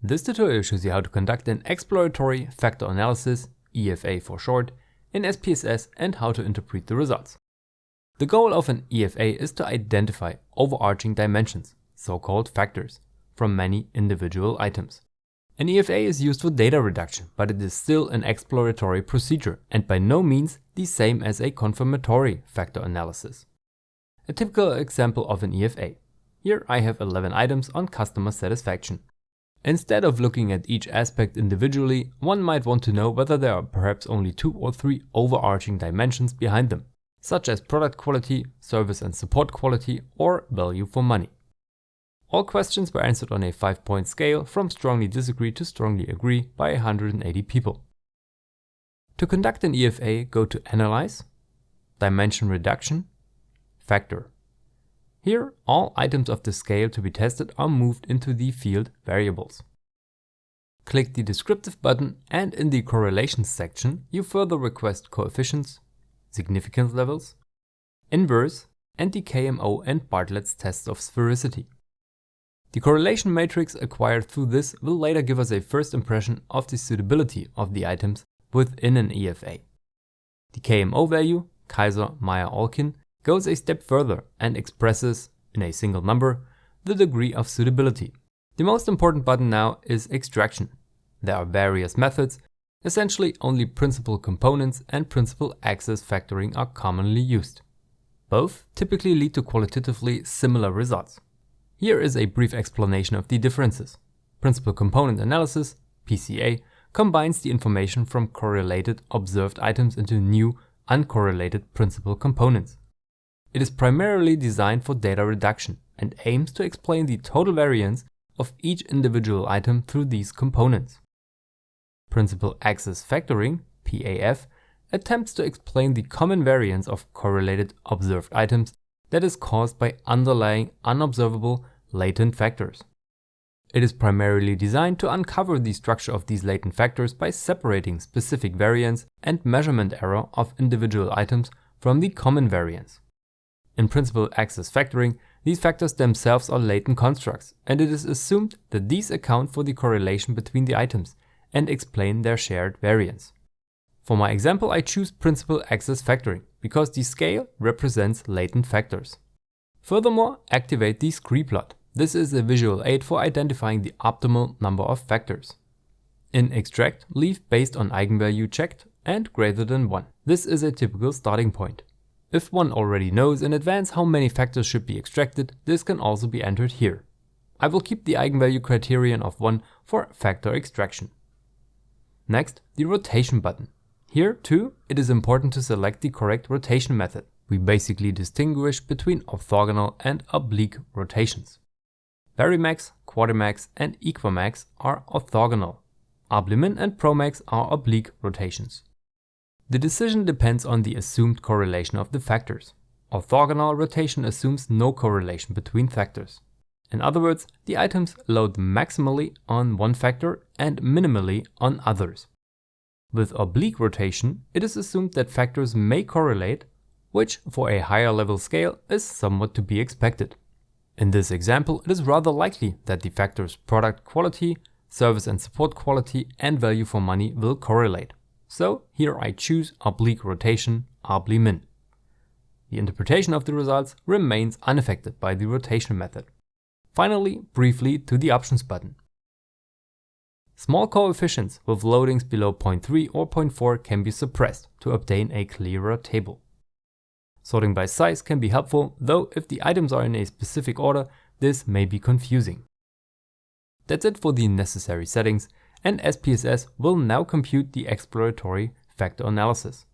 This tutorial shows you how to conduct an exploratory factor analysis, EFA for short, in SPSS and how to interpret the results. The goal of an EFA is to identify overarching dimensions, so-called factors, from many individual items. An EFA is used for data reduction, but it is still an exploratory procedure and by no means the same as a confirmatory factor analysis. A typical example of an EFA. Here I have 11 items on customer satisfaction. Instead of looking at each aspect individually, one might want to know whether there are perhaps only 2 or 3 overarching dimensions behind them, such as product quality, service and support quality, or value for money. All questions were answered on a 5-point scale from strongly disagree to strongly agree by 180 people. To conduct an EFA, go to Analyze, Dimension Reduction, Factor. Here, all items of the scale to be tested are moved into the field Variables. Click the Descriptive button and in the Correlations section you further request coefficients, significance levels, inverse and the KMO and Bartlett Test of sphericity. The correlation matrix acquired through this will later give us a first impression of the suitability of the items within an EFA. The KMO value, Kaiser-Meyer-Olkin, goes a step further and expresses, in a single number, the degree of suitability. The most important button now is extraction. There are various methods, essentially only principal components and principal axis factoring are commonly used. Both typically lead to qualitatively similar results. Here is a brief explanation of the differences. Principal component analysis, PCA, combines the information from correlated observed items into new, uncorrelated principal components. It is primarily designed for data reduction and aims to explain the total variance of each individual item through these components. Principal axis factoring, PAF, attempts to explain the common variance of correlated observed items that is caused by underlying unobservable latent factors. It is primarily designed to uncover the structure of these latent factors by separating specific variance and measurement error of individual items from the common variance. In principal axis factoring, these factors themselves are latent constructs, and it is assumed that these account for the correlation between the items and explain their shared variance. For my example, I choose principal axis factoring because the scale represents latent factors. Furthermore, activate the Scree plot. This is a visual aid for identifying the optimal number of factors. In extract, leave based on eigenvalue checked and greater than 1. This is a typical starting point. If one already knows in advance how many factors should be extracted, this can also be entered here. I will keep the eigenvalue criterion of 1 for factor extraction. Next, the rotation button. Here too, it is important to select the correct rotation method. We basically distinguish between orthogonal and oblique rotations. Varimax, Quadrimax and Equimax are orthogonal. Oblimin and Promax are oblique rotations. The decision depends on the assumed correlation of the factors. Orthogonal rotation assumes no correlation between factors. In other words, the items load maximally on one factor and minimally on others. With oblique rotation, it is assumed that factors may correlate, which for a higher level scale is somewhat to be expected. In this example, it is rather likely that the factors product quality, service and support quality and value for money will correlate. So here I choose oblique rotation, oblimin. The interpretation of the results remains unaffected by the rotation method. Finally, briefly to the options button. Small coefficients with loadings below 0.3 or 0.4 can be suppressed to obtain a clearer table. Sorting by size can be helpful, though if the items are in a specific order, this may be confusing. That's it for the necessary settings, and SPSS will now compute the exploratory factor analysis.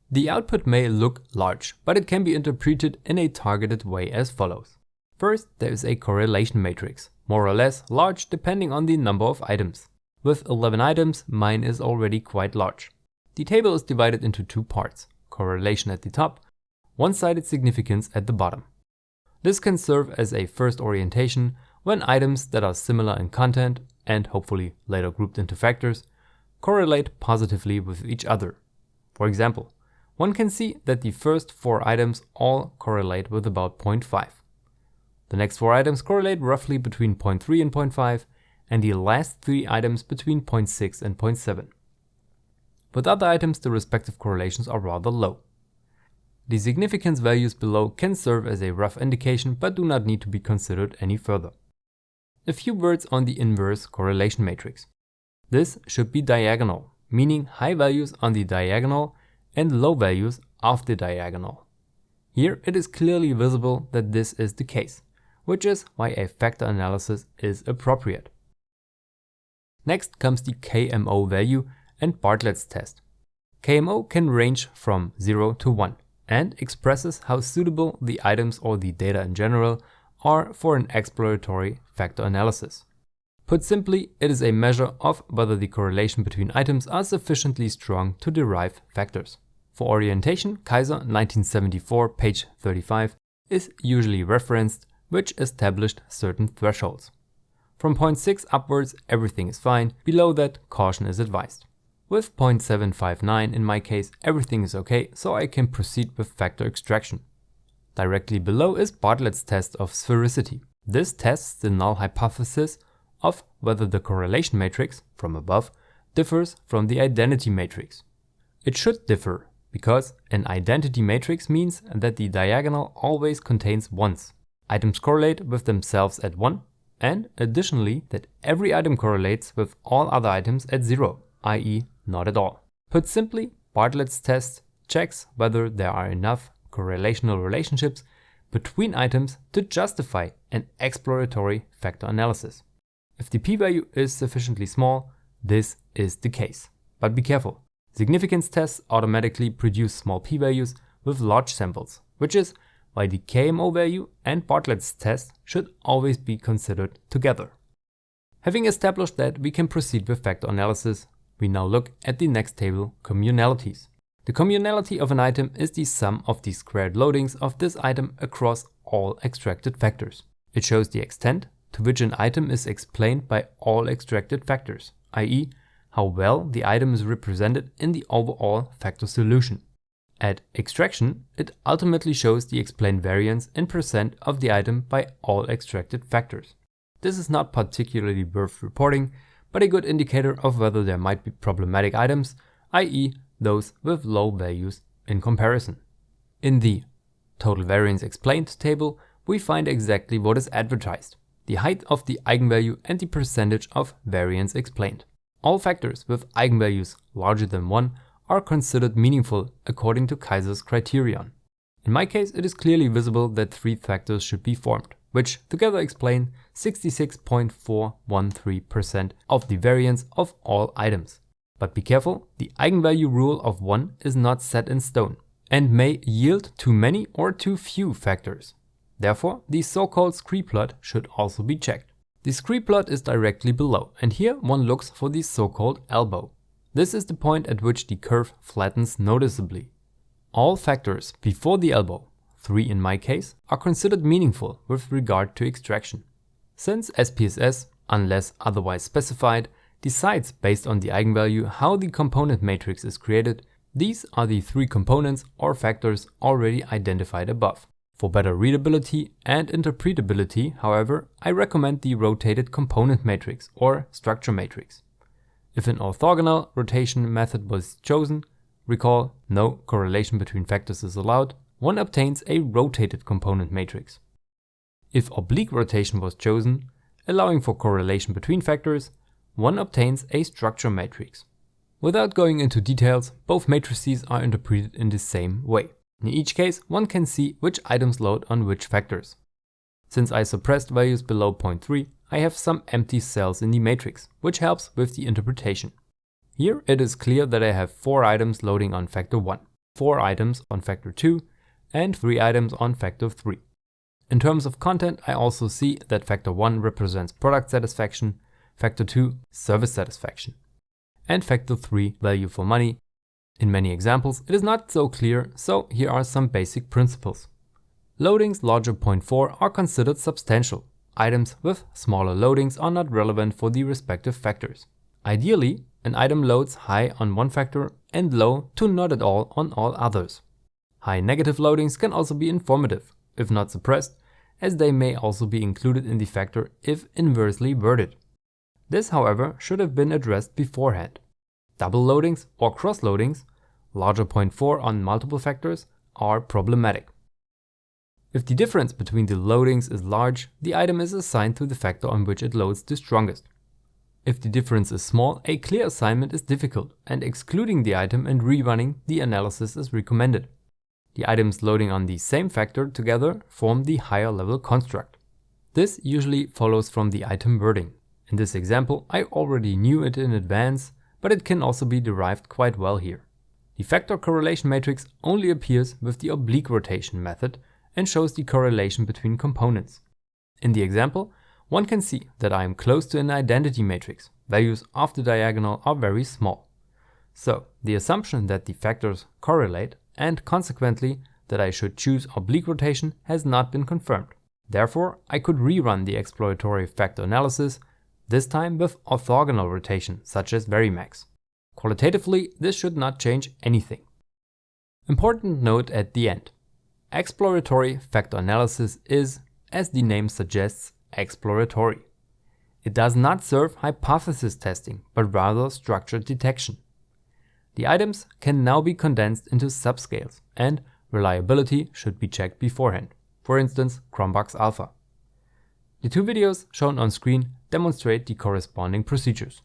The output may look large, but it can be interpreted in a targeted way as follows. First, there is a correlation matrix, more or less large depending on the number of items. With 11 items, mine is already quite large. The table is divided into 2 parts, correlation at the top, one-sided significance at the bottom. This can serve as a first orientation when items that are similar in content and hopefully later grouped into factors correlate positively with each other. For example, one can see that the first 4 items all correlate with about 0.5. The next 4 items correlate roughly between 0.3 and 0.5, and the last 3 items between 0.6 and 0.7. With other items, the respective correlations are rather low. The significance values below can serve as a rough indication but do not need to be considered any further. A few words on the inverse correlation matrix. This should be diagonal, meaning high values on the diagonal and low values off the diagonal. Here it is clearly visible that this is the case, which is why a factor analysis is appropriate. Next comes the KMO value and Bartlett's test. KMO can range from 0 to 1 and expresses how suitable the items or the data in general are for an exploratory factor analysis. Put simply, it is a measure of whether the correlation between items are sufficiently strong to derive factors. For orientation, Kaiser 1974, page 35, is usually referenced, which established certain thresholds. From 0.6 upwards, everything is fine. Below that, caution is advised. With 0.759 in my case, everything is okay, so I can proceed with factor extraction. Directly below is Bartlett's test of sphericity. This tests the null hypothesis of whether the correlation matrix, from above, differs from the identity matrix. It should differ, because an identity matrix means that the diagonal always contains ones. Items correlate with themselves at 1, and additionally that every item correlates with all other items at 0, i.e. not at all. Put simply, Bartlett's test checks whether there are enough correlational relationships between items to justify an exploratory factor analysis. If the p-value is sufficiently small, this is the case. But be careful. Significance tests automatically produce small p-values with large samples, which is why the KMO value and Bartlett's test should always be considered together. Having established that we can proceed with factor analysis, we now look at the next table, communalities. The communality of an item is the sum of the squared loadings of this item across all extracted factors. It shows the extent to which an item is explained by all extracted factors, i.e. how well the item is represented in the overall factor solution. At extraction, it ultimately shows the explained variance in % of the item by all extracted factors. This is not particularly worth reporting, but a good indicator of whether there might be problematic items, i.e. those with low values in comparison. In the total variance explained table, we find exactly what is advertised: the height of the eigenvalue and the percentage of variance explained. All factors with eigenvalues larger than 1 are considered meaningful according to Kaiser's criterion. In my case, it is clearly visible that 3 factors should be formed, which together explain 66.413% of the variance of all items. But be careful, the eigenvalue rule of 1 is not set in stone and may yield too many or too few factors. Therefore, the so-called Scree plot should also be checked. The Scree plot is directly below, and here one looks for the so-called elbow. This is the point at which the curve flattens noticeably. All factors before the elbow, 3 in my case, are considered meaningful with regard to extraction. Since SPSS, unless otherwise specified, decides based on the eigenvalue how the component matrix is created, these are the 3 components or factors already identified above. For better readability and interpretability, however, I recommend the rotated component matrix or structure matrix. If an orthogonal rotation method was chosen, recall no correlation between factors is allowed, one obtains a rotated component matrix. If oblique rotation was chosen, allowing for correlation between factors, one obtains a structure matrix. Without going into details, both matrices are interpreted in the same way. In each case, one can see which items load on which factors. Since I suppressed values below 0.3, I have some empty cells in the matrix, which helps with the interpretation. Here it is clear that I have 4 items loading on factor 1, 4 items on factor 2, and 3 items on factor 3. In terms of content, I also see that factor 1 represents product satisfaction, factor 2 service satisfaction, and factor 3 value for money. In many examples, it is not so clear, so here are some basic principles. Loadings larger 0.4 are considered substantial. Items with smaller loadings are not relevant for the respective factors. Ideally, an item loads high on one factor and low to not at all on all others. High negative loadings can also be informative, if not suppressed, as they may also be included in the factor if inversely worded. This, however, should have been addressed beforehand. Double loadings or cross-loadings, larger 0.4 on multiple factors, are problematic. If the difference between the loadings is large, the item is assigned to the factor on which it loads the strongest. If the difference is small, a clear assignment is difficult, and excluding the item and rerunning the analysis is recommended. The items loading on the same factor together form the higher level construct. This usually follows from the item wording. In this example, I already knew it in advance, but it can also be derived quite well here. The factor correlation matrix only appears with the oblique rotation method and shows the correlation between components. In the example, one can see that I am close to an identity matrix. Values of the diagonal are very small. So, the assumption that the factors correlate and consequently that I should choose oblique rotation has not been confirmed. Therefore, I could rerun the exploratory factor analysis, this time with orthogonal rotation, such as Varimax. Qualitatively, this should not change anything. Important note at the end. Exploratory factor analysis is, as the name suggests, exploratory. It does not serve hypothesis testing, but rather structured detection. The items can now be condensed into subscales, and reliability should be checked beforehand, for instance Cronbach's alpha. The two videos shown on screen demonstrate the corresponding procedures.